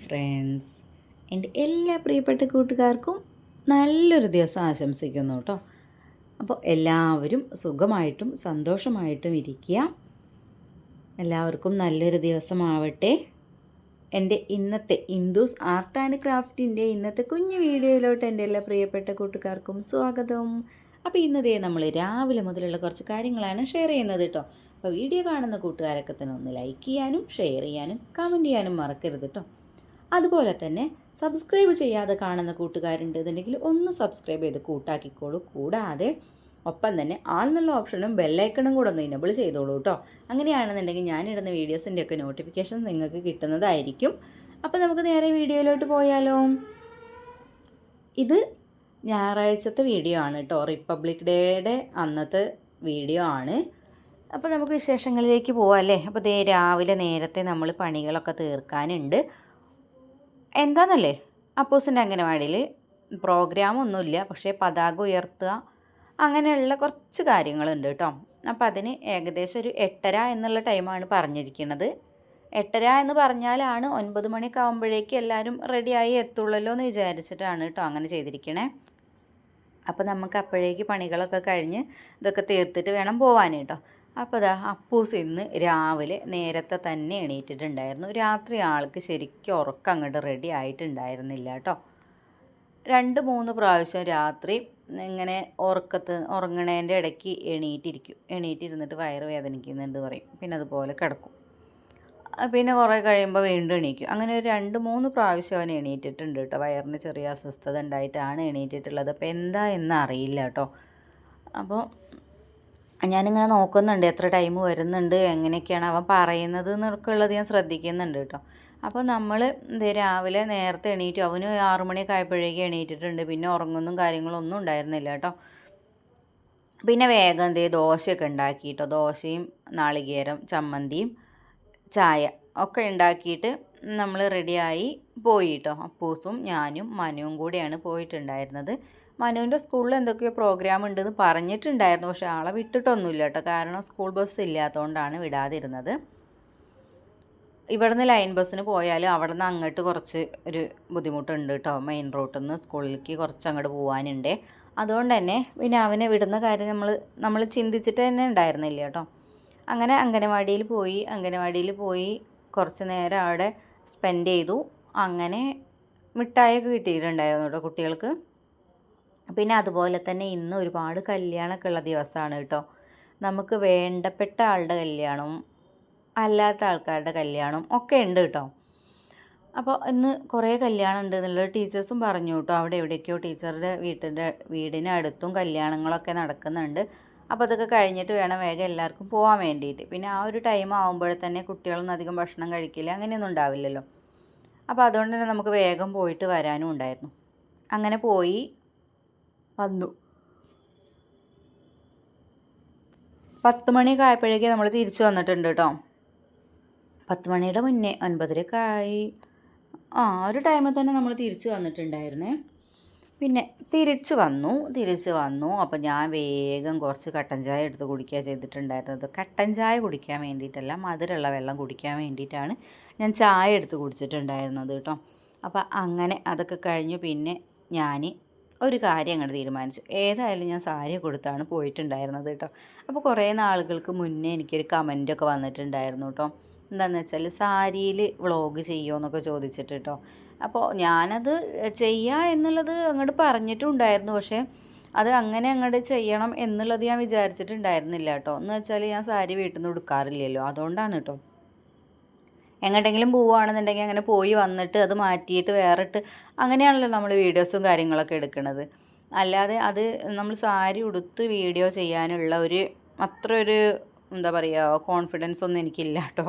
Friends. എൻ്റെ എല്ലാ പ്രിയപ്പെട്ട കൂട്ടുകാർക്കും നല്ലൊരു ദിവസം ആശംസിക്കുന്നു കേട്ടോ. അപ്പോൾ എല്ലാവരും സുഖമായിട്ടും സന്തോഷമായിട്ടും ഇരിക്കുക. എല്ലാവർക്കും നല്ലൊരു ദിവസമാവട്ടെ. എൻ്റെ ഇന്നത്തെ ഇന്ദൂസ് ആർട്ട് ആൻഡ് ക്രാഫ്റ്റിൻ്റെ ഇന്നത്തെ കുഞ്ഞു വീഡിയോയിലോട്ട് എൻ്റെ എല്ലാ പ്രിയപ്പെട്ട കൂട്ടുകാർക്കും സ്വാഗതം. അപ്പോൾ ഇന്നതേ നമ്മൾ രാവിലെ മുതലുള്ള കുറച്ച് കാര്യങ്ങളാണ് ഷെയർ ചെയ്യുന്നത് കേട്ടോ. അപ്പോൾ വീഡിയോ കാണുന്ന കൂട്ടുകാരൊക്കെ തന്നെ ഒന്ന് ലൈക്ക് ചെയ്യാനും ഷെയർ ചെയ്യാനും കമൻറ്റ് ചെയ്യാനും മറക്കരുത് കേട്ടോ. അതുപോലെ തന്നെ സബ്സ്ക്രൈബ് ചെയ്യാതെ കാണുന്ന കൂട്ടുകാരുണ്ട് എന്നുണ്ടെങ്കിൽ ഒന്ന് സബ്സ്ക്രൈബ് ചെയ്ത് കൂട്ടാക്കിക്കോളൂ. കൂടാതെ ഒപ്പം തന്നെ ആൾന്നുള്ള ഓപ്ഷനും ബെല്ലൈക്കണും കൂടെ ഒന്ന് ഇനബിൾ ചെയ്തോളൂ കേട്ടോ. അങ്ങനെയാണെന്നുണ്ടെങ്കിൽ ഞാനിടുന്ന വീഡിയോസിൻ്റെയൊക്കെ നോട്ടിഫിക്കേഷൻ നിങ്ങൾക്ക് കിട്ടുന്നതായിരിക്കും. അപ്പോൾ നമുക്ക് നേരെ വീഡിയോയിലോട്ട് പോയാലോ. ഇത് ഞായറാഴ്ചത്തെ വീഡിയോ ആണ് കേട്ടോ. റിപ്പബ്ലിക് ഡേയുടെ അന്നത്തെ വീഡിയോ ആണ്. അപ്പോൾ നമുക്ക് വിശേഷങ്ങളിലേക്ക് പോകാം അല്ലേ. അപ്പോൾ ദേ രാവിലെ നേരത്തെ നമ്മൾ പണികളൊക്കെ തീർക്കാനുണ്ട്. എന്താണെന്നല്ലേ, അപ്പൂസിൻ്റെ അംഗനവാടിയിൽ പ്രോഗ്രാമൊന്നുമില്ല, പക്ഷേ പതാക ഉയർത്തുക അങ്ങനെയുള്ള കുറച്ച് കാര്യങ്ങളുണ്ട് കേട്ടോ. അപ്പോൾ അതിന് ഏകദേശം ഒരു 8:30 എന്നുള്ള ടൈമാണ് പറഞ്ഞിരിക്കുന്നത്. 8:30 എന്ന് പറഞ്ഞാലാണ് 9 മണിയൊക്കെ ആകുമ്പോഴേക്കും എല്ലാവരും റെഡിയായി എത്തുള്ളല്ലോ എന്ന് വിചാരിച്ചിട്ടാണ് കേട്ടോ അങ്ങനെ ചെയ്തിരിക്കണേ. അപ്പോൾ നമുക്ക് അപ്പോഴേക്ക് പണികളൊക്കെ കഴിഞ്ഞ് ഇതൊക്കെ തീർത്തിട്ട് വേണം പോകാൻ കേട്ടോ. അപ്പോൾ ഇതാ അപ്പൂസ് ഇന്ന് രാവിലെ നേരത്തെ തന്നെ എണീറ്റിട്ടുണ്ടായിരുന്നു. രാത്രി ആൾക്ക് ശരിക്കും ഉറക്കം അങ്ങോട്ട് റെഡി ആയിട്ടുണ്ടായിരുന്നില്ല കേട്ടോ. 2-3 പ്രാവശ്യം രാത്രി ഇങ്ങനെ ഉറങ്ങണേൻ്റെ ഇടയ്ക്ക് എണീറ്റിരുന്നിട്ട് വയറ് വേദനിക്കുന്നുണ്ട് പറയും. പിന്നെ അതുപോലെ കിടക്കും. പിന്നെ കുറേ കഴിയുമ്പോൾ വീണ്ടും എണീക്കും. അങ്ങനെ ഒരു 2-3 പ്രാവശ്യം അവൻ എണീറ്റിട്ടുണ്ട് കേട്ടോ. വയറിന് ചെറിയ അസ്വസ്ഥത ഉണ്ടായിട്ടാണ് എണീറ്റിട്ടുള്ളത്. അപ്പോൾ എന്താ എന്ന് അറിയില്ല കേട്ടോ. അപ്പോൾ ഞാനിങ്ങനെ നോക്കുന്നുണ്ട് എത്ര ടൈം വരുന്നുണ്ട്, എങ്ങനെയൊക്കെയാണ് അവൻ പറയുന്നത് എന്നൊക്കെയുള്ളത് ഞാൻ ശ്രദ്ധിക്കുന്നുണ്ട് കേട്ടോ. അപ്പോൾ നമ്മൾ രാവിലെ നേരത്തെ എണീറ്റു. അവന് 6 മണിയൊക്കെ ആയപ്പോഴേക്കും എണീറ്റിട്ടുണ്ട്. പിന്നെ ഉറങ്ങുന്നതും കാര്യങ്ങളൊന്നും ഉണ്ടായിരുന്നില്ല കേട്ടോ. പിന്നെ വേഗം ദോശയൊക്കെ ഉണ്ടാക്കി കേട്ടോ. ദോശയും നാളികേരം ചമ്മന്തിയും ചായ ഒക്കെ ഉണ്ടാക്കിയിട്ട് നമ്മൾ റെഡിയായി പോയി കേട്ടോ. അപ്പൂസും ഞാനും മനുവും കൂടെയാണ് പോയിട്ടുണ്ടായിരുന്നത്. മനുവിൻ്റെ സ്കൂളിൽ എന്തൊക്കെയോ പ്രോഗ്രാം ഉണ്ടെന്ന് പറഞ്ഞിട്ടുണ്ടായിരുന്നു, പക്ഷേ ആളെ വിട്ടിട്ടൊന്നുമില്ല കേട്ടോ. കാരണം സ്കൂൾ ബസ് ഇല്ലാത്തതുകൊണ്ടാണ് വിടാതിരുന്നത്. ഇവിടുന്ന് ലൈൻ ബസ്സിന് പോയാൽ അവിടെ നിന്ന് അങ്ങോട്ട് കുറച്ച് ഒരു ബുദ്ധിമുട്ടുണ്ട് കേട്ടോ. മെയിൻ റോട്ടിൽ നിന്ന് സ്കൂളിലേക്ക് കുറച്ച് അങ്ങോട്ട് പോകാനുണ്ട്. അതുകൊണ്ട് തന്നെ പിന്നെ അവനെ വിടുന്ന കാര്യം നമ്മൾ ചിന്തിച്ചിട്ട് തന്നെ ഉണ്ടായിരുന്നില്ല കേട്ടോ. അങ്ങനെ അംഗനവാടിയിൽ പോയി കുറച്ച് നേരം അവിടെ സ്പെൻഡ് ചെയ്തു. അങ്ങനെ മിഠായിയൊക്കെ കിട്ടിയിട്ടുണ്ടായിരുന്നു കേട്ടോ കുട്ടികൾക്ക്. പിന്നെ അതുപോലെ തന്നെ ഇന്ന് ഒരുപാട് കല്യാണമൊക്കെ ഉള്ള ദിവസമാണ് കേട്ടോ. നമുക്ക് വേണ്ടപ്പെട്ട ആളുടെ കല്യാണവും അല്ലാത്ത ആൾക്കാരുടെ കല്യാണം ഒക്കെ ഉണ്ട് കേട്ടോ. അപ്പോൾ ഇന്ന് കുറേ കല്യാണം ഉണ്ട് എന്നുള്ളത് ടീച്ചേഴ്സും പറഞ്ഞു കേട്ടോ. അവിടെ എവിടേക്കോ ടീച്ചറുടെ വീടിനടുത്തും കല്യാണങ്ങളൊക്കെ നടക്കുന്നുണ്ട്. അപ്പോൾ അതൊക്കെ കഴിഞ്ഞിട്ട് വേണം വേഗം എല്ലാവർക്കും പോകാൻ വേണ്ടിയിട്ട്. പിന്നെ ആ ഒരു ടൈം ആകുമ്പോൾ തന്നെ കുട്ടികളൊന്നും അധികം ഭക്ഷണം കഴിക്കില്ല, അങ്ങനെയൊന്നും ഉണ്ടാവില്ലല്ലോ. അപ്പോൾ അതുകൊണ്ട് തന്നെ നമുക്ക് വേഗം പോയിട്ട് വരാനും ഉണ്ടായിരുന്നു. അങ്ങനെ പോയി വന്നു. 10 മണിയൊക്കെ ആയപ്പോഴേക്കും നമ്മൾ തിരിച്ചു വന്നിട്ടുണ്ട് കേട്ടോ. 10 മണിയുടെ മുന്നേ 9:30 ആയി. ഒരു ടൈമിൽ തന്നെ നമ്മൾ തിരിച്ചു വന്നിട്ടുണ്ടായിരുന്നേ. പിന്നെ തിരിച്ചു വന്നു. അപ്പോൾ ഞാൻ വേഗം കുറച്ച് കട്ടൻ ചായ എടുത്ത് കുടിക്കുക ചെയ്തിട്ടുണ്ടായിരുന്നത്. കട്ടൻ ചായ കുടിക്കാൻ വേണ്ടിയിട്ടല്ല, മധുരമുള്ള വെള്ളം കുടിക്കാൻ വേണ്ടിയിട്ടാണ് ഞാൻ ചായ എടുത്ത് കുടിച്ചിട്ടുണ്ടായിരുന്നത് കേട്ടോ. അപ്പോൾ അങ്ങനെ അതൊക്കെ കഴിഞ്ഞു. പിന്നെ ഞാൻ ഒരു കാര്യം അങ്ങോട്ട് തീരുമാനിച്ചു. ഏതായാലും ഞാൻ സാരി കൊടുത്താണ് പോയിട്ടുണ്ടായിരുന്നത് കേട്ടോ. അപ്പോൾ കുറേ നാളുകൾക്ക് മുന്നേ എനിക്കൊരു കമൻറ്റൊക്കെ വന്നിട്ടുണ്ടായിരുന്നു കേട്ടോ. എന്താണെന്ന് വെച്ചാൽ സാരിയിൽ വ്ളോഗ് ചെയ്യുമോ എന്നൊക്കെ ചോദിച്ചിട്ട് കേട്ടോ. അപ്പോൾ ഞാനത് ചെയ്യുക എന്നുള്ളത് അങ്ങോട്ട് പറഞ്ഞിട്ടുണ്ടായിരുന്നു, പക്ഷേ അത് അങ്ങനെ അങ്ങോട്ട് ചെയ്യണം എന്നുള്ളത് ഞാൻ വിചാരിച്ചിട്ടുണ്ടായിരുന്നില്ല കേട്ടോ. എന്ന് വെച്ചാൽ ഞാൻ സാരി വീട്ടിൽ നിന്ന് ഉടുക്കാറില്ലല്ലോ, അതുകൊണ്ടാണ് കേട്ടോ. എങ്ങോട്ടെങ്കിലും പോവുകയാണെന്നുണ്ടെങ്കിൽ അങ്ങനെ പോയി വന്നിട്ട് അത് മാറ്റിയിട്ട് വേറിട്ട് അങ്ങനെയാണല്ലോ നമ്മൾ വീഡിയോസും കാര്യങ്ങളൊക്കെ എടുക്കുന്നത്. അല്ലാതെ അത് നമ്മൾ സാരി ഉടുത്ത് വീഡിയോ ചെയ്യാനുള്ള അത്ര ഒരു എന്താ പറയുക കോൺഫിഡൻസ് ഒന്നും എനിക്കില്ല കേട്ടോ.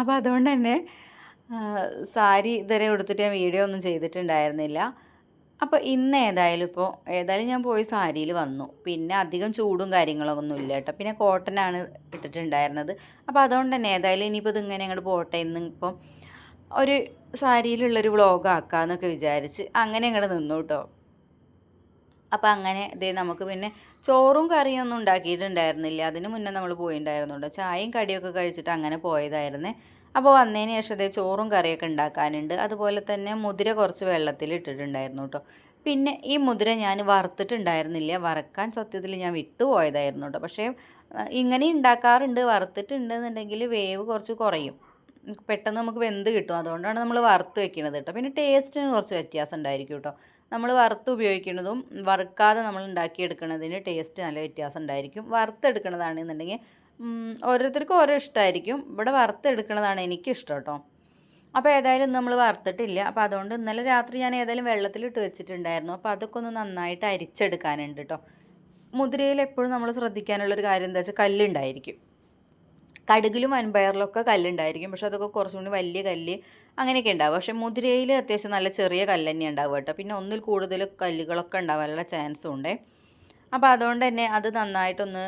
അപ്പോൾ അതുകൊണ്ട് തന്നെ സാരി ഇതുവരെ ഉടുത്തിട്ട് ഞാൻ വീഡിയോ ഒന്നും ചെയ്തിട്ടുണ്ടായിരുന്നില്ല. അപ്പോൾ ഇന്ന് ഏതായാലും ഞാൻ പോയി സാരിയിൽ വന്നു. പിന്നെ അധികം ചൂടും കാര്യങ്ങളൊന്നും ഇല്ല കേട്ടോ. പിന്നെ കോട്ടനാണ് ഇട്ടിട്ടുണ്ടായിരുന്നത്. അപ്പോൾ അതുകൊണ്ട് തന്നെ ഏതായാലും ഇനിയിപ്പോൾ ഇതിങ്ങനെ അങ്ങോട്ട് പോട്ടെ, ഇന്നിപ്പം ഒരു സാരിയിലുള്ളൊരു വ്ളോഗ് ആക്കാമെന്നൊക്കെ വിചാരിച്ച് അങ്ങനെ അങ്ങോട്ട് നിന്നു കേട്ടോ. അപ്പോൾ അങ്ങനെ നമുക്ക് പിന്നെ ചോറും കറിയൊന്നും ഉണ്ടാക്കിയിട്ടുണ്ടായിരുന്നില്ല. അതിന് മുന്നേ നമ്മൾ പോയിട്ടുണ്ടായിരുന്നുണ്ടോ, ചായയും കടിയൊക്കെ കഴിച്ചിട്ട് അങ്ങനെ പോയതായിരുന്നേ. അപ്പോൾ വന്നതിന് ശേഷം അതേ ചോറും കറിയൊക്കെ ഉണ്ടാക്കാനുണ്ട്. അതുപോലെ തന്നെ മുതിര കുറച്ച് വെള്ളത്തിൽ ഇട്ടിട്ടുണ്ടായിരുന്നു കേട്ടോ. പിന്നെ ഈ മുതിര ഞാൻ വറുത്തിട്ടുണ്ടായിരുന്നില്ല. വറക്കാൻ സത്യത്തിൽ ഞാൻ വിട്ടുപോയതായിരുന്നു കേട്ടോ. പക്ഷേ ഇങ്ങനെ ഉണ്ടാക്കാറുണ്ട്. വറുത്തിട്ടുണ്ടെന്നുണ്ടെങ്കിൽ വേവ് കുറച്ച് കുറയും, പെട്ടെന്ന് നമുക്ക് വെന്ത് കിട്ടും. അതുകൊണ്ടാണ് നമ്മൾ വറുത്ത് വെക്കുന്നത് കേട്ടോ. പിന്നെ ടേസ്റ്റിന് കുറച്ച് വ്യത്യാസം ഉണ്ടായിരിക്കും കേട്ടോ. നമ്മൾ വറുത്ത് ഉപയോഗിക്കുന്നതും വറുക്കാതെ നമ്മൾ ഉണ്ടാക്കിയെടുക്കുന്നതിന് ടേസ്റ്റ് നല്ല വ്യത്യാസം ഉണ്ടായിരിക്കും. വറുത്തെടുക്കുന്നതാണെന്നുണ്ടെങ്കിൽ ഓരോരുത്തർക്കും ഓരോ ഇഷ്ടമായിരിക്കും. ഇവിടെ വറുത്തെടുക്കുന്നതാണ് എനിക്കിഷ്ടം കേട്ടോ. അപ്പോൾ ഏതായാലും നമ്മൾ വറുത്തിട്ടില്ല. അപ്പോൾ അതുകൊണ്ട് ഇന്നലെ രാത്രി ഞാൻ ഏതായാലും വെള്ളത്തിലിട്ട് വെച്ചിട്ടുണ്ടായിരുന്നു. അപ്പോൾ അതൊക്കെ ഒന്ന് നന്നായിട്ട് അരിച്ചെടുക്കാനുണ്ട് കേട്ടോ. മുതിരയിൽ എപ്പോഴും നമ്മൾ ശ്രദ്ധിക്കാനുള്ളൊരു കാര്യം എന്താ വെച്ചാൽ കല്ലുണ്ടായിരിക്കും. കടുകിലും വൻപയറിലൊക്കെ കല്ലുണ്ടായിരിക്കും, പക്ഷെ അതൊക്കെ കുറച്ചും കൂടി വലിയ കല്ല് അങ്ങനെയൊക്കെ ഉണ്ടാവും. പക്ഷേ മുതിരയിൽ അത്യാവശ്യം നല്ല ചെറിയ കല്ല് തന്നെ ഉണ്ടാവും കേട്ടോ. പിന്നെ ഒന്നിൽ കൂടുതൽ കല്ലുകളൊക്കെ ഉണ്ടാവാനുള്ള ചാൻസും ഉണ്ട്. അപ്പോൾ അതുകൊണ്ട് തന്നെ അത് നന്നായിട്ടൊന്ന്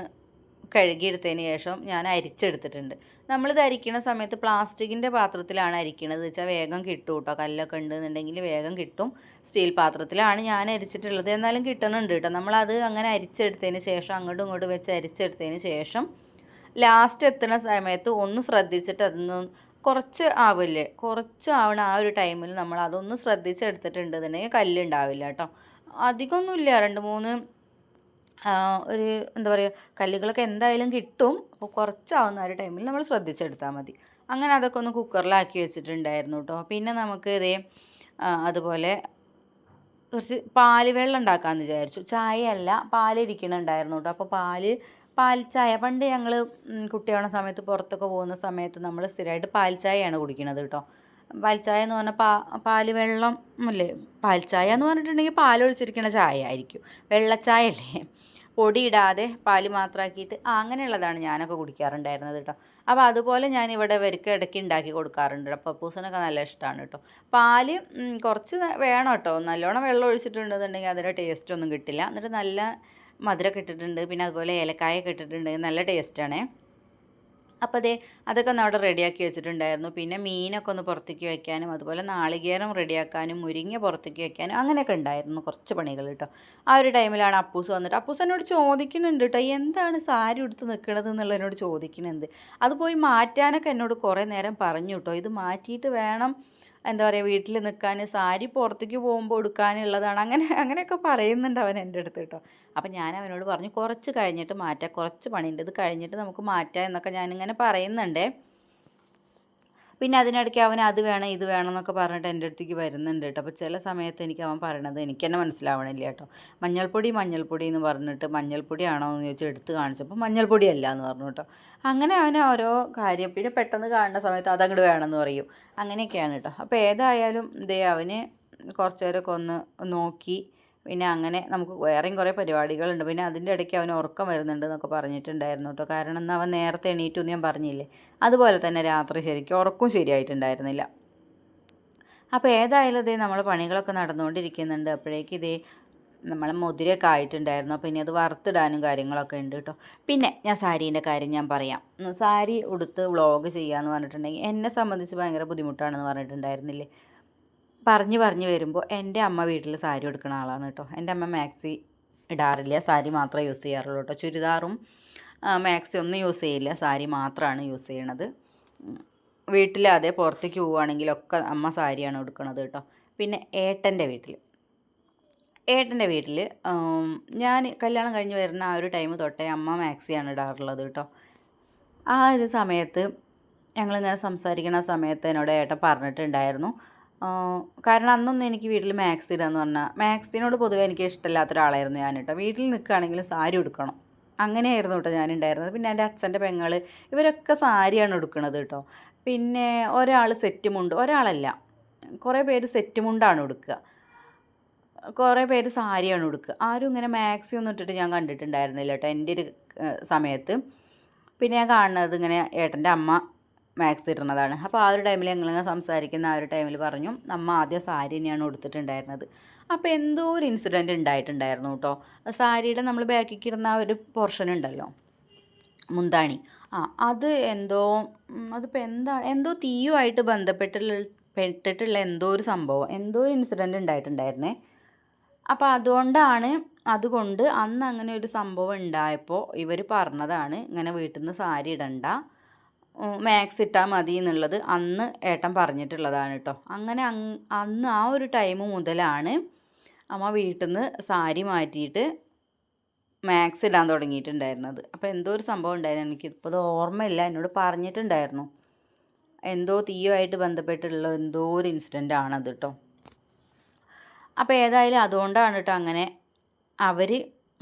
കഴുകിയെടുത്തതിന് ശേഷം ഞാൻ അരിച്ചെടുത്തിട്ടുണ്ട്. നമ്മളിത് അരിക്കുന്ന സമയത്ത് പ്ലാസ്റ്റിക്കിൻ്റെ പാത്രത്തിലാണ് അരിക്കണത് വെച്ചാൽ വേഗം കിട്ടും കേട്ടോ. കല്ലൊക്കെ ഉണ്ടെന്നുണ്ടെങ്കിൽ വേഗം കിട്ടും. സ്റ്റീൽ പാത്രത്തിലാണ് ഞാൻ അരിച്ചിട്ടുള്ളത്, എന്നാലും കിട്ടുന്നുണ്ട് കേട്ടോ. നമ്മളത് അങ്ങനെ അരിച്ചെടുത്തതിന് ശേഷം അങ്ങോട്ടും ഇങ്ങോട്ടും വെച്ച് അരിച്ചെടുത്തതിന് ശേഷം ലാസ്റ്റ് എത്തുന്ന സമയത്ത് ഒന്ന് ശ്രദ്ധിച്ചിട്ട് അതൊന്ന് കുറച്ച് ആവില്ലേ, കുറച്ച് ആവണ ആ ഒരു ടൈമിൽ നമ്മൾ അതൊന്ന് ശ്രദ്ധിച്ചെടുത്തിട്ടുണ്ടെന്നുണ്ടെങ്കിൽ കല്ലുണ്ടാവില്ല കേട്ടോ. അധികമൊന്നുമില്ല, 2-3 ഒരു എന്താ പറയുക, കല്ലുകളൊക്കെ എന്തായാലും കിട്ടും. അപ്പോൾ കുറച്ചാവുന്ന ആ ഒരു ടൈമിൽ നമ്മൾ ശ്രദ്ധിച്ചെടുത്താൽ മതി. അങ്ങനെ അതൊക്കെ ഒന്ന് കുക്കറിലാക്കി വെച്ചിട്ടുണ്ടായിരുന്നു കേട്ടോ. പിന്നെ നമുക്ക് ഇതേ അതുപോലെ കുറച്ച് പാല് വെള്ളം ഉണ്ടാക്കാമെന്ന് വിചാരിച്ചു. ചായയല്ല, പാലിരിക്കണുണ്ടായിരുന്നു കേട്ടോ. അപ്പോൾ പാൽ ചായ പണ്ട് ഞങ്ങൾ കുട്ടിയാവണ സമയത്ത് പുറത്തൊക്കെ പോകുന്ന സമയത്ത് നമ്മൾ സ്ഥിരമായിട്ട് പാൽ ചായയാണ് കുടിക്കുന്നത് കേട്ടോ. പാൽ ചായ എന്ന് പറഞ്ഞാൽ പാല് വെള്ളം അല്ലേ. പാൽ ചായ എന്ന് പറഞ്ഞിട്ടുണ്ടെങ്കിൽ പാലൊഴിച്ചിരിക്കുന്ന ചായ ആയിരിക്കും, വെള്ളച്ചായ അല്ലേ, പൊടിയിടാതെ പാല് മാത്രമാക്കിയിട്ട് അങ്ങനെയുള്ളതാണ് ഞാനൊക്കെ കുടിക്കാറുണ്ടായിരുന്നത് കേട്ടോ. അപ്പോൾ അതുപോലെ ഞാൻ ഇവിടെ ഇവർക്ക് ഇടയ്ക്ക് ഉണ്ടാക്കി കൊടുക്കാറുണ്ട്. അപ്പോൾ പപ്പൂസിനൊക്കെ നല്ല ഇഷ്ടമാണ് കേട്ടോ. പാല് കുറച്ച് വേണം കേട്ടോ. നല്ലോണം വെള്ളം ഒഴിച്ചിട്ടുണ്ടെന്നുണ്ടെങ്കിൽ അതിൻ്റെ ടേസ്റ്റ് ഒന്നും കിട്ടില്ല. എന്നിട്ട് നല്ല മധുരമൊക്കെ ഇട്ടിട്ടുണ്ട്, പിന്നെ അതുപോലെ ഏലക്കായൊക്കെ ഇട്ടിട്ടുണ്ടെങ്കിൽ നല്ല ടേസ്റ്റാണേ. അപ്പോൾ അതൊക്കെ ഒന്ന് അവിടെ റെഡിയാക്കി വെച്ചിട്ടുണ്ടായിരുന്നു. പിന്നെ മീനൊക്കെ ഒന്ന് പുറത്തേക്ക് വയ്ക്കാനും അതുപോലെ നാളികേരം റെഡിയാക്കാനും മുരിങ്ങ പുറത്തേക്ക് വയ്ക്കാനും അങ്ങനെയൊക്കെ ഉണ്ടായിരുന്നു കുറച്ച് പണികൾ കേട്ടോ. ആ ഒരു ടൈമിലാണ് അപ്പൂസ് വന്നിട്ട് അപ്പൂസ് എന്നോട് ചോദിക്കുന്നുണ്ട് കേട്ടോ, എന്താണ് സാരി ഉടുത്ത് നിൽക്കണത് എന്നുള്ളതിനോട് ചോദിക്കുന്നുണ്ട്. അത് പോയി മാറ്റാനൊക്കെ എന്നോട് കുറേ നേരം പറഞ്ഞു കേട്ടോ. ഇത് മാറ്റിയിട്ട് വേണം എന്താ പറയുക വീട്ടിൽ നിൽക്കാൻ, സാരി പുറത്തേക്ക് പോകുമ്പോൾ എടുക്കാനുള്ളതാണ്, അങ്ങനെയൊക്കെ പറയുന്നുണ്ട് അവൻ എൻ്റെ അടുത്ത് കേട്ടോ. അപ്പം ഞാൻ അവനോട് പറഞ്ഞു കുറച്ച് കഴിഞ്ഞിട്ട് മാറ്റാം, കുറച്ച് പണിയുണ്ട്, ഇത് കഴിഞ്ഞിട്ട് നമുക്ക് മാറ്റാം എന്നൊക്കെ ഞാനിങ്ങനെ പറയുന്നുണ്ട്. പിന്നെ അതിനിടയ്ക്ക് അവൻ അത് വേണം ഇത് വേണം എന്നൊക്കെ പറഞ്ഞിട്ട് എൻ്റെ അടുത്തേക്ക് വരുന്നുണ്ട് കേട്ടോ. അപ്പോൾ ചില സമയത്ത് എനിക്ക് അവൻ പറയണത് എനിക്ക് തന്നെ മനസ്സിലാവണില്ല കേട്ടോ. മഞ്ഞൾപ്പൊടി എന്ന് പറഞ്ഞിട്ട് മഞ്ഞൾപ്പൊടിയാണോ എന്ന് ചോദിച്ചാൽ എടുത്ത് കാണിച്ചപ്പോൾ മഞ്ഞൾപ്പൊടി അല്ല എന്ന് പറഞ്ഞു കേട്ടോ. അങ്ങനെ അവന് ഓരോ കാര്യം പിന്നെ പെട്ടെന്ന് കാണുന്ന സമയത്ത് അതങ്ങോട്ട് വേണമെന്ന് പറയും, അങ്ങനെയൊക്കെയാണ് കേട്ടോ. അപ്പോൾ ഏതായാലും അവന് കുറച്ച് നേരമൊക്കെ ഒന്ന് നോക്കി. പിന്നെ അങ്ങനെ നമുക്ക് വേറെയും കുറേ പരിപാടികളുണ്ട്. പിന്നെ അതിൻ്റെ ഇടയ്ക്ക് അവന് ഉറക്കം വരുന്നുണ്ട് എന്നൊക്കെ പറഞ്ഞിട്ടുണ്ടായിരുന്നു കേട്ടോ. കാരണം എന്നാൽ അവൻ നേരത്തെ എണീറ്റു എന്ന് ഞാൻ പറഞ്ഞില്ലേ, അതുപോലെ തന്നെ രാത്രി ശരിക്കും ഉറക്കവും ശരിയായിട്ടുണ്ടായിരുന്നില്ല. അപ്പോൾ ഏതായാലും നമ്മൾ പണികളൊക്കെ നടന്നുകൊണ്ടിരിക്കുന്നുണ്ട്. അപ്പോഴേക്ക് നമ്മൾ മുതിരയൊക്കെ ആയിട്ടുണ്ടായിരുന്നു. അപ്പോൾ ഇനി അത് വറുത്തിടാനും കാര്യങ്ങളൊക്കെ ഉണ്ട് കേട്ടോ. പിന്നെ ഞാൻ സാരീൻ്റെ കാര്യം ഞാൻ പറയാം. സാരി ഉടുത്ത് വ്ളോഗ് ചെയ്യാമെന്ന് പറഞ്ഞിട്ടുണ്ടെങ്കിൽ എന്നെ സംബന്ധിച്ച് ഭയങ്കര ബുദ്ധിമുട്ടാണെന്ന് പറഞ്ഞിട്ടുണ്ടായിരുന്നില്ലേ. പറഞ്ഞു വരുമ്പോൾ എൻ്റെ അമ്മ വീട്ടിൽ സാരി ഉടുക്കുന്ന ആളാണ് കേട്ടോ. എൻ്റെ അമ്മ മാക്സി ഇടാറില്ല, സാരി മാത്രമേ യൂസ് ചെയ്യാറുള്ളൂ കേട്ടോ. ചുരിദാറും മാക്സി ഒന്നും യൂസ് ചെയ്യില്ല, സാരി മാത്രമാണ് യൂസ് ചെയ്യണത്. വീട്ടിൽ അതേ പുറത്തേക്ക് പോവുകയാണെങ്കിലൊക്കെ അമ്മ സാരിയാണ് ഉടുക്കണത് കേട്ടോ. പിന്നെ ഏട്ടൻ്റെ വീട്ടിൽ ഞാൻ കല്യാണം കഴിഞ്ഞ് വരുന്ന ആ ഒരു ടൈം തൊട്ടേ അമ്മ മാക്സിയാണ് ഇടാറുള്ളത് കേട്ടോ. ആ ഒരു സമയത്ത് ഞങ്ങളിങ്ങനെ സംസാരിക്കുന്ന സമയത്ത് എന്നോട് ഏട്ടൻ പറഞ്ഞിട്ടുണ്ടായിരുന്നു, കാരണം അന്നൊന്നും എനിക്ക് വീട്ടിൽ മാക്സി ഇടാന്ന് പറഞ്ഞാൽ മാക്സിനോട് പൊതുവെ എനിക്ക് ഇഷ്ടമില്ലാത്ത ഒരാളായിരുന്നു ഞാൻ കേട്ടോ. വീട്ടിൽ നിൽക്കുകയാണെങ്കിൽ സാരി ഉടുക്കണം അങ്ങനെയായിരുന്നു കേട്ടോ ഞാനുണ്ടായിരുന്നത്. പിന്നെ എൻ്റെ അച്ഛൻ്റെ പെങ്ങൾ ഇവരൊക്കെ സാരിയാണ് ഉടുക്കണത് കേട്ടോ. പിന്നെ ഒരാൾ സെറ്റുമുണ്ട്, ഒരാളല്ല കുറേ പേര് സെറ്റുമുണ്ടാണ് ഉടുക്കുക, കുറേ പേര് സാരിയാണ് ഉടുക്കുക. ആരും ഇങ്ങനെ മാക്സി ഒന്നും ഇട്ടിട്ട് ഞാൻ കണ്ടിട്ടുണ്ടായിരുന്നില്ല കേട്ടോ എൻ്റെ ഒരു സമയത്ത്. പിന്നെ ഞാൻ കാണുന്നത് ഇങ്ങനെ ഏട്ടൻ്റെ അമ്മ മാക്സി ഇടുന്നതാണ്. അപ്പോൾ ആ ഒരു ടൈമിൽ ഞങ്ങളിങ്ങനെ സംസാരിക്കുന്ന ആ ഒരു ടൈമിൽ പറഞ്ഞു അമ്മ ആദ്യം സാരി തന്നെയാണ് ഉടുത്തിട്ടുണ്ടായിരുന്നത്. അപ്പോൾ എന്തോ ഒരു ഇൻസിഡൻറ്റ് ഉണ്ടായിട്ടുണ്ടായിരുന്നു കേട്ടോ. സാരിയുടെ നമ്മൾ ബാക്കിലേക്ക് ഇടുന്ന ആ ഒരു പോർഷൻ ഉണ്ടല്ലോ, മുന്താണി, അത് അതിപ്പോൾ എന്തോ തീയുമായിട്ട് പെട്ടിട്ടുള്ള എന്തോ ഒരു സംഭവം, എന്തോ ഒരു ഇൻസിഡൻറ്റ് ഉണ്ടായിട്ടുണ്ടായിരുന്നേ. അപ്പോൾ അതുകൊണ്ട് അന്ന് അങ്ങനെ ഒരു സംഭവം ഉണ്ടായപ്പോൾ ഇവർ പറഞ്ഞതാണ് ഇങ്ങനെ വീട്ടിൽ നിന്ന് സാരി ഇടണ്ട, മാക്സ് ഇട്ടാൽ മതി എന്നുള്ളത് അന്ന് ഏട്ടൻ പറഞ്ഞിട്ടുള്ളതാണ് കേട്ടോ. അങ്ങനെ അന്ന് ആ ഒരു ടൈം മുതലാണ് അമ്മ വീട്ടിൽ നിന്ന് സാരി മാറ്റിയിട്ട് മാക്സ് ഇടാൻ തുടങ്ങിയിട്ടുണ്ടായിരുന്നത്. അപ്പോൾ എന്തോ ഒരു സംഭവം ഉണ്ടായിരുന്നു, എനിക്കിപ്പോൾ അത് ഓർമ്മയില്ല, എന്നോട് പറഞ്ഞിട്ടുണ്ടായിരുന്നു. എന്തോ തീയുമായിട്ട് ബന്ധപ്പെട്ടുള്ള എന്തോ ഒരു ഇൻസിഡൻ്റ് ആണത് കേട്ടോ. അപ്പോൾ ഏതായാലും അതുകൊണ്ടാണ് കേട്ടോ അങ്ങനെ അവർ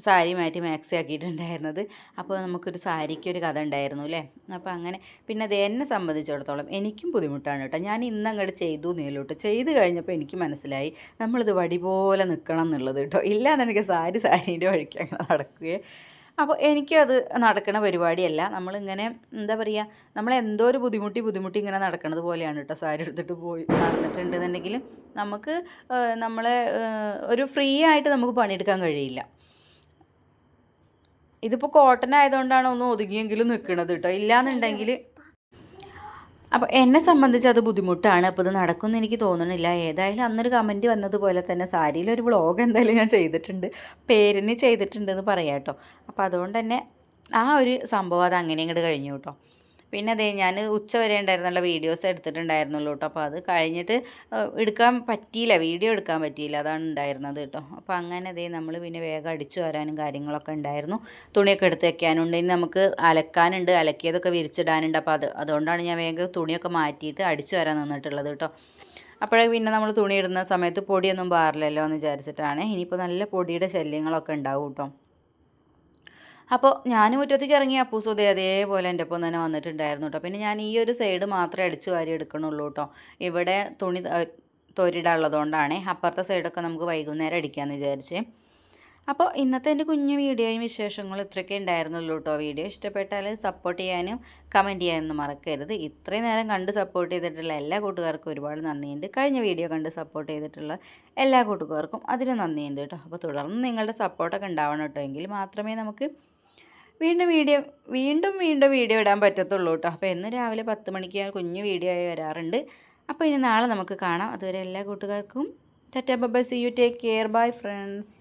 സാരി മാറ്റി മാക്സി ആക്കിയിട്ടുണ്ടായിരുന്നത്. അപ്പോൾ നമുക്കൊരു സാരിക്കൊരു കഥ ഉണ്ടായിരുന്നു അല്ലേ. അപ്പോൾ അങ്ങനെ പിന്നെ അത് എന്നെ സംബന്ധിച്ചിടത്തോളം എനിക്കും ബുദ്ധിമുട്ടാണ് കേട്ടോ. ഞാൻ ഇന്ന് അങ്ങോട്ട് ചെയ്തു നേലോട്ട് ചെയ്ത് കഴിഞ്ഞപ്പോൾ എനിക്ക് മനസ്സിലായി നമ്മളിത് വടി പോലെ നിൽക്കണം എന്നുള്ളത് കേട്ടോ. ഇല്ലാതെ എനിക്ക് സാരീൻ്റെ വഴിക്ക് അങ്ങനെ നടക്കുകയെ. അപ്പോൾ എനിക്കത് നടക്കണ പരിപാടിയല്ല. നമ്മളിങ്ങനെ എന്താ പറയുക, നമ്മളെന്തോ ഒരു ബുദ്ധിമുട്ടി ഇങ്ങനെ നടക്കണത് പോലെയാണ് കേട്ടോ സാരി എടുത്തിട്ട് പോയി നടന്നിട്ടുണ്ടെന്നുണ്ടെങ്കിൽ നമുക്ക് നമ്മളെ ഒരു ഫ്രീ ആയിട്ട് നമുക്ക് പണിയെടുക്കാൻ കഴിയില്ല. ഇതിപ്പോൾ കോട്ടൺ ആയതുകൊണ്ടാണ് ഒന്ന് ഒതുങ്ങിയെങ്കിലും നിൽക്കുന്നത് കേട്ടോ. ഇല്ലയെന്നുണ്ടെങ്കിൽ അപ്പോൾ എന്നെ സംബന്ധിച്ച് അത് ബുദ്ധിമുട്ടാണ്. അപ്പോൾ ഇത് നടക്കുമെന്ന് എനിക്ക് തോന്നണില്ല. ഏതായാലും അന്നൊരു കമൻറ്റ് വന്നതുപോലെ തന്നെ സാരിയിലൊരു വ്ളോഗ് എന്തായാലും ഞാൻ ചെയ്തിട്ടുണ്ട്, പേരിന് ചെയ്തിട്ടുണ്ടെന്ന് പറയാം കേട്ടോ. അപ്പോൾ അതുകൊണ്ട് തന്നെ ആ ഒരു സംഭവം അത് അങ്ങനെ ഇങ്ങോട്ട് കഴിഞ്ഞു കേട്ടോ. പിന്നെ അതേ ഞാൻ ഉച്ച വരെ ഉണ്ടായിരുന്നുള്ള വീഡിയോസ് എടുത്തിട്ടുണ്ടായിരുന്നുള്ളൂ കേട്ടോ. അപ്പോൾ അത് കഴിഞ്ഞിട്ട് എടുക്കാൻ പറ്റിയില്ല, വീഡിയോ എടുക്കാൻ പറ്റിയില്ല, അതാണ് ഉണ്ടായിരുന്നത് കേട്ടോ. അപ്പോൾ അങ്ങനെ അതേ നമ്മൾ പിന്നെ വേഗം അടിച്ചു വരാനും കാര്യങ്ങളൊക്കെ ഉണ്ടായിരുന്നു. തുണിയൊക്കെ എടുത്ത് വെക്കാനുണ്ട്, ഇനി നമുക്ക് അലക്കാനുണ്ട്, അലക്കിയതൊക്കെ വിരിച്ചിടാനുണ്ട്. അപ്പോൾ അതുകൊണ്ടാണ് ഞാൻ വേഗം തുണിയൊക്കെ മാറ്റിയിട്ട് അടിച്ചു വരാൻ നിന്നിട്ടുള്ളത് കേട്ടോ. അപ്പോഴേ പിന്നെ നമ്മൾ തുണി ഇടുന്ന സമയത്ത് പൊടിയൊന്നും പാറില്ലല്ലോ എന്ന് വിചാരിച്ചിട്ടാണ്. ഇനിയിപ്പോൾ നല്ല പൊടിയുടെ ശല്യങ്ങളൊക്കെ ഉണ്ടാവും കേട്ടോ. അപ്പോൾ ഞാൻ മുറ്റത്തേക്ക് ഇറങ്ങി അപ്പൂസുദേ അതേപോലെ എൻ്റെ ഒപ്പം തന്നെ വന്നിട്ടുണ്ടായിരുന്നു കേട്ടോ. പിന്നെ ഞാൻ ഈ ഒരു സൈഡ് മാത്രമേ അടിച്ച് വാരി എടുക്കണുള്ളൂ കേട്ടോ. ഇവിടെ തുണി തൊരിടാനുള്ളതുകൊണ്ടാണ്. അപ്പുറത്തെ സൈഡൊക്കെ നമുക്ക് വൈകുന്നേരം അടിക്കാമെന്ന് വിചാരിച്ച്. അപ്പോൾ ഇന്നത്തെ എൻ്റെ കുഞ്ഞു വീഡിയോയും വിശേഷങ്ങളും ഇത്രയൊക്കെ ഉണ്ടായിരുന്നുള്ളൂ കേട്ടോ. വീഡിയോ ഇഷ്ടപ്പെട്ടാൽ സപ്പോർട്ട് ചെയ്യാനും കമൻറ്റ് ചെയ്യാനൊന്നും മറക്കരുത്. ഇത്രയും നേരം കണ്ട് സപ്പോർട്ട് ചെയ്തിട്ടുള്ള എല്ലാ കൂട്ടുകാർക്കും ഒരുപാട് നന്ദിയുണ്ട്. കഴിഞ്ഞ വീഡിയോ കണ്ട് സപ്പോർട്ട് ചെയ്തിട്ടുള്ള എല്ലാ കൂട്ടുകാർക്കും അതിന് നന്ദിയുണ്ട് കേട്ടോ. അപ്പോൾ തുടർന്ന് നിങ്ങളുടെ സപ്പോർട്ടൊക്കെ ഉണ്ടാവണം കേട്ടോ. എങ്കിൽ മാത്രമേ നമുക്ക് വീണ്ടും വീഡിയോ ഇടാൻ പറ്റത്തുള്ളൂ കേട്ടോ. അപ്പോൾ എന്ന് രാവിലെ 10 മണിക്ക് കുഞ്ഞു വീഡിയോ ആയി വരാറുണ്ട്. അപ്പോൾ ഇനി നാളെ നമുക്ക് കാണാം. അതുവരെ എല്ലാ കൂട്ടുകാർക്കും tata bye bye, see you, take care, bye friends.